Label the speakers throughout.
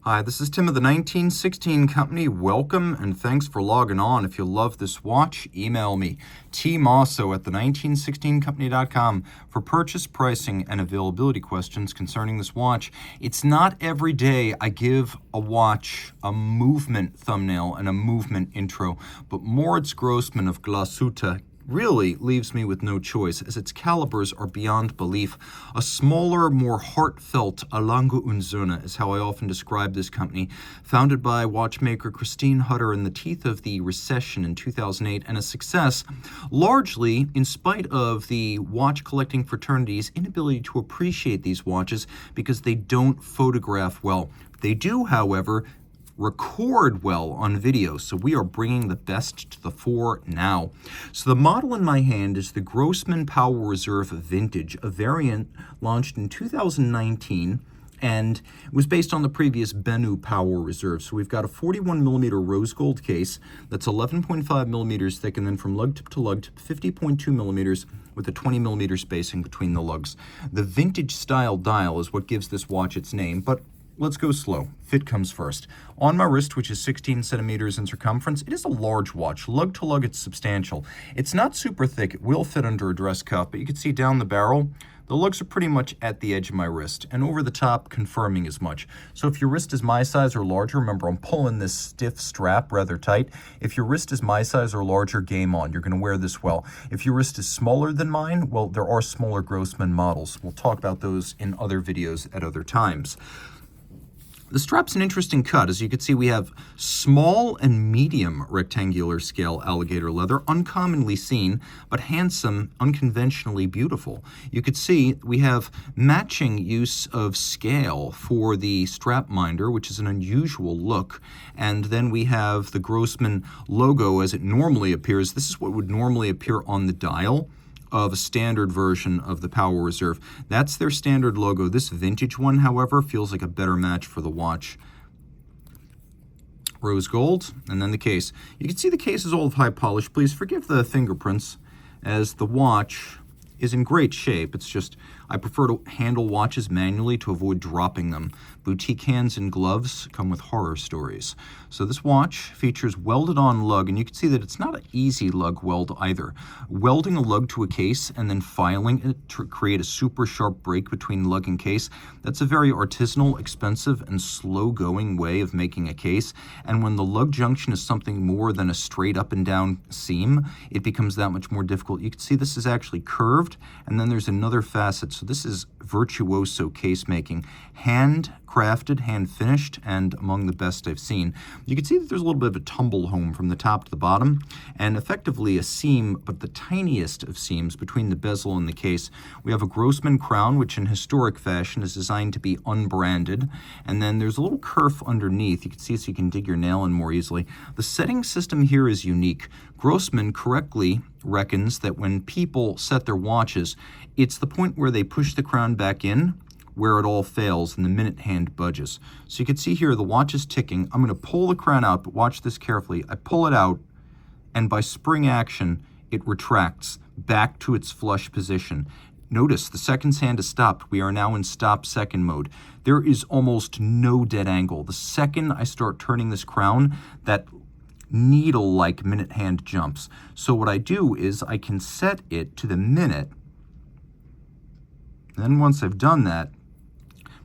Speaker 1: Hi, this is Tim of the 1916 Company. Welcome and thanks for logging on. If you love this watch, email me, Team Mosso at the1916company.com for purchase, pricing, and availability questions concerning this watch. It's not every day I give a watch a movement thumbnail and a movement intro, but Moritz Grossmann of Glashütte really leaves me with no choice, as its calibers are beyond belief. A smaller, more heartfelt a lange und Söhne is how I often describe this company, founded by watchmaker Christine Hutter in the teeth of the recession in 2008, and a success largely in spite of the watch collecting fraternity's inability to appreciate these watches because they don't photograph well. They do, however, record well on video, so we are bringing the best to the fore now. So the model in my hand is the Grossmann Power Reserve Vintage, a variant launched in 2019 and was based on the previous Bennu Power Reserve. So we've got a 41 millimeter rose gold case that's 11.5 millimeters thick, and then from lug tip to lug tip 50.2 millimeters with a 20 millimeter spacing between the lugs. The vintage style dial is what gives this watch its name, but let's go slow. Fit comes first. On my wrist, which is 16 centimeters in circumference, it is a large watch. Lug to lug, it's substantial. It's not super thick. It will fit under a dress cuff, but you can see down the barrel, the lugs are pretty much at the edge of my wrist, and over the top, confirming as much. So if your wrist is my size or larger, remember I'm pulling this stiff strap rather tight. If your wrist is my size or larger, game on. You're gonna wear this well. If your wrist is smaller than mine, well, there are smaller Grossmann models. We'll talk about those in other videos at other times. The strap's an interesting cut. As you can see, we have small and medium rectangular scale alligator leather, uncommonly seen, but handsome, unconventionally beautiful. You could see we have matching use of scale for the strap minder, which is an unusual look. And then we have the Grossmann logo as it normally appears. This is what would normally appear on the dial of a standard version of the Power Reserve. That's their standard logo. This vintage one, however, feels like a better match for the watch. Rose gold, and then the case. You can see the case is all of high polish. Please forgive the fingerprints, as the watch is in great shape. It's just, I prefer to handle watches manually to avoid dropping them. Boutique hands and gloves come with horror stories. So this watch features welded on lug, and you can see that it's not an easy lug weld either. Welding a lug to a case and then filing it to create a super sharp break between lug and case, that's a very artisanal, expensive, and slow-going way of making a case. And when the lug junction is something more than a straight up and down seam, it becomes that much more difficult. You can see this is actually curved, and then there's another facet. So this is virtuoso case making, hand crafted, hand finished, and among the best I've seen. You can see that there's a little bit of a tumble home from the top to the bottom, and effectively a seam, but the tiniest of seams between the bezel and the case. We have a Grossmann crown, which in historic fashion is designed to be unbranded, and then there's a little kerf underneath. You can see so you can dig your nail in more easily. The setting system here is unique. Grossmann correctly reckons that when people set their watches, it's the point where they push the crown back in where it all fails and the minute hand budges. So you can see here the watch is ticking. I'm going to pull the crown out, but watch this carefully. I pull it out, and by spring action, it retracts back to its flush position. Notice the seconds hand is stopped. We are now in stop second mode. There is almost no dead angle. The second I start turning this crown, that needle-like minute hand jumps. So what I do is I can set it to the minute. Then once I've done that,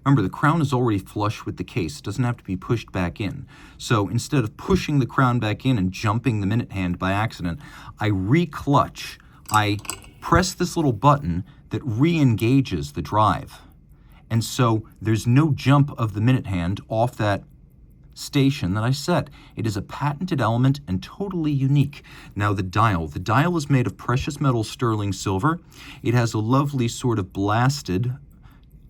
Speaker 1: remember, the crown is already flush with the case. It doesn't have to be pushed back in. So instead of pushing the crown back in and jumping the minute hand by accident, I re-clutch. I press this little button that re-engages the drive. And so there's no jump of the minute hand off that station that I set. It is a patented element and totally unique. Now the dial. The dial is made of precious metal sterling silver. It has a lovely sort of blasted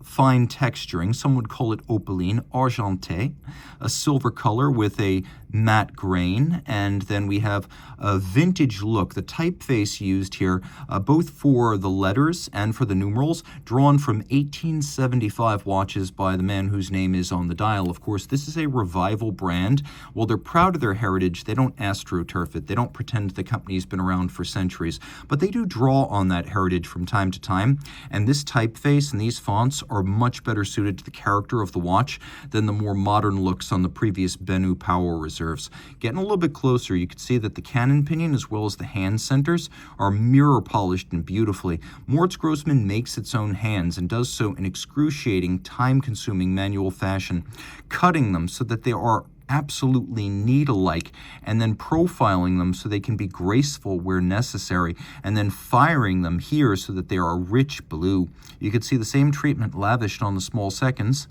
Speaker 1: fine texturing, some would call it opaline, argenté, a silver color with a matte grain, and then we have a vintage look. The typeface used here, both for the letters and for the numerals, drawn from 1875 watches by the man whose name is on the dial. Of course, this is a revival brand. While they're proud of their heritage, they don't astroturf it. They don't pretend the company's been around for centuries, but they do draw on that heritage from time to time, and this typeface and these fonts are much better suited to the character of the watch than the more modern looks on the previous Bennu power reserves. Getting a little bit closer, you can see that the cannon pinion as well as the hand centers are mirror polished and beautifully. Moritz Grossmann makes its own hands and does so in excruciating, time-consuming manual fashion, cutting them so that they are absolutely needle-like, and then profiling them so they can be graceful where necessary, and then firing them here so that they are a rich blue. You can see the same treatment lavished on the small seconds,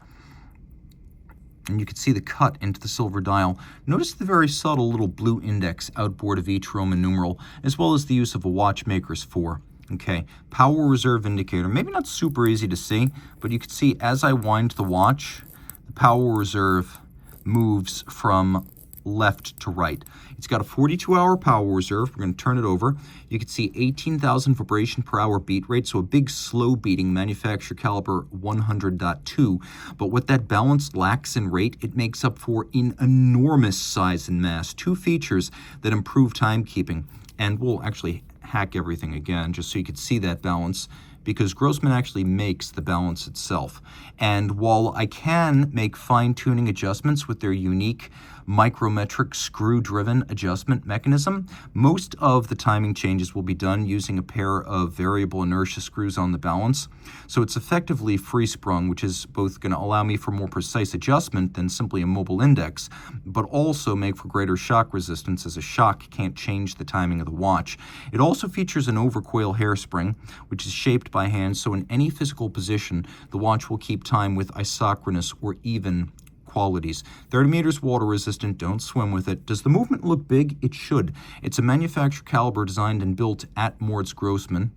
Speaker 1: and you can see the cut into the silver dial. Notice the very subtle little blue index outboard of each Roman numeral, as well as the use of a watchmaker's 4. Okay, power reserve indicator. Maybe not super easy to see, but you can see as I wind the watch, the power reserve moves from left to right. It's got a 42-hour power reserve. We're going to turn it over. You can see 18,000 vibration per hour beat rate, so a big slow beating manufacturer caliber 100.2. But what that balance lacks in rate, it makes up for in enormous size and mass. 2 features that improve timekeeping. And we'll actually hack everything again just so you can see that balance, because Grossmann actually makes the balance itself. And while I can make fine-tuning adjustments with their unique micrometric screw-driven adjustment mechanism, most of the timing changes will be done using a pair of variable inertia screws on the balance. So it's effectively free-sprung, which is both going to allow me for more precise adjustment than simply a mobile index, but also make for greater shock resistance, as a shock can't change the timing of the watch. It also features an overcoil hairspring, which is shaped by hand, so in any physical position, the watch will keep time with isochronous or even qualities. 30 meters water resistant, don't swim with it. Does the movement look big? It should. It's a manufacturer caliber designed and built at Moritz Grossmann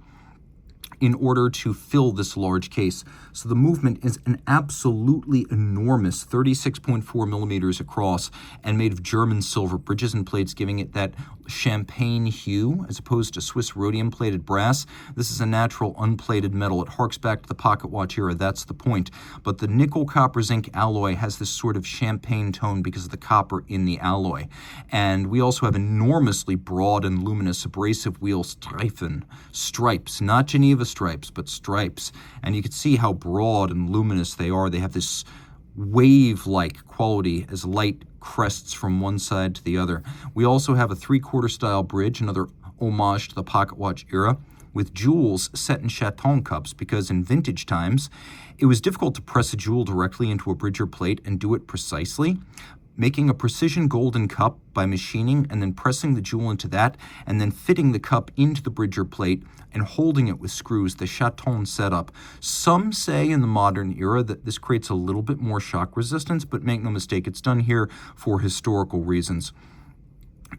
Speaker 1: in order to fill this large case. So the movement is an absolutely enormous 36.4 millimeters across and made of German silver, bridges and plates giving it that champagne hue as opposed to Swiss rhodium plated brass. This is a natural unplated metal. It harks back to the pocket watch era, that's the point. But the nickel copper zinc alloy has this sort of champagne tone because of the copper in the alloy. And we also have enormously broad and luminous abrasive wheel stripes, not Geneva stripes, but stripes. And you can see how broad and luminous they are. They have this wave-like quality as light crests from one side to the other. We also have a 3/4 style bridge, another homage to the pocket watch era, with jewels set in chaton cups, because in vintage times, it was difficult to press a jewel directly into a bridge or plate and do it precisely. Making a precision golden cup by machining and then pressing the jewel into that and then fitting the cup into the bridge or plate and holding it with screws, the chaton setup. Some say in the modern era that this creates a little bit more shock resistance, but make no mistake, it's done here for historical reasons.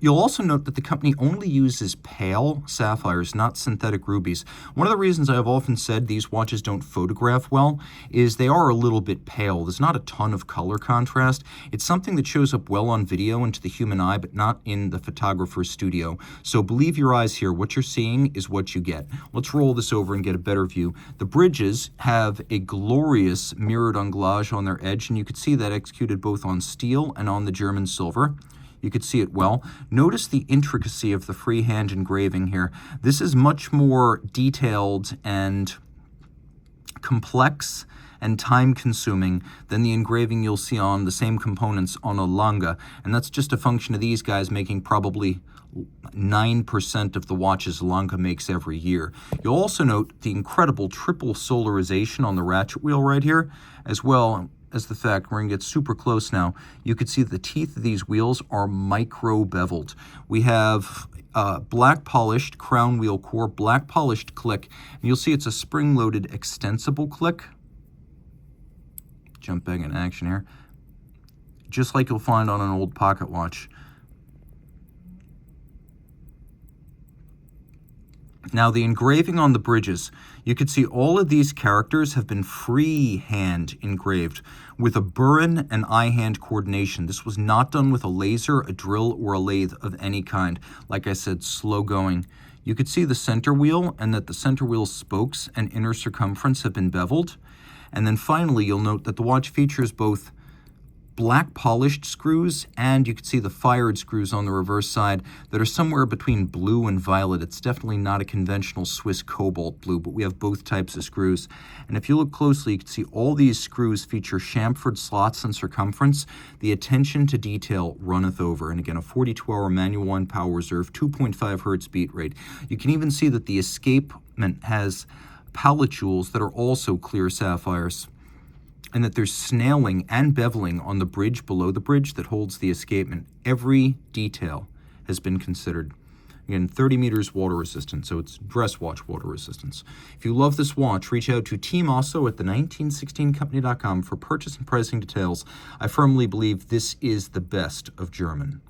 Speaker 1: You'll also note that the company only uses pale sapphires, not synthetic rubies. One of the reasons I have often said these watches don't photograph well is they are a little bit pale. There's not a ton of color contrast. It's something that shows up well on video and to the human eye, but not in the photographer's studio. So believe your eyes here. What you're seeing is what you get. Let's roll this over and get a better view. The bridges have a glorious mirrored anglage on their edge, and you can see that executed both on steel and on the German silver. You could see it well. Notice the intricacy of the freehand engraving here. This is much more detailed and complex and time-consuming than the engraving you'll see on the same components on a Lange, and that's just a function of these guys making probably 9% of the watches Lange makes every year. You'll also note the incredible triple solarization on the ratchet wheel right here, as well as the fact, we're going to get super close now, you can see the teeth of these wheels are micro-beveled. We have black polished crown wheel core, black polished click, and you'll see it's a spring-loaded extensible click. Jump back in action here. Just like you'll find on an old pocket watch. Now the engraving on the bridges, you can see all of these characters have been freehand engraved with a burin and eye-hand coordination. This was not done with a laser, a drill, or a lathe of any kind. Like I said, slow going. You could see the center wheel and that the center wheel's spokes and inner circumference have been beveled. And then finally, you'll note that the watch features both black polished screws, and you can see the fired screws on the reverse side that are somewhere between blue and violet. It's definitely not a conventional Swiss cobalt blue, but we have both types of screws. And if you look closely, you can see all these screws feature chamfered slots in circumference. The attention to detail runneth over. And again, a 42-hour manual 1 power reserve, 2.5 hertz beat rate. You can even see that the escapement has pallet jewels that are also clear sapphires, and that there's snailing and beveling on the bridge below the bridge that holds the escapement. Every detail has been considered. Again, 30 meters water resistant, so it's dress watch water resistance. If you love this watch, reach out to Team Mosso at the1916company.com for purchase and pricing details. I firmly believe this is the best of German.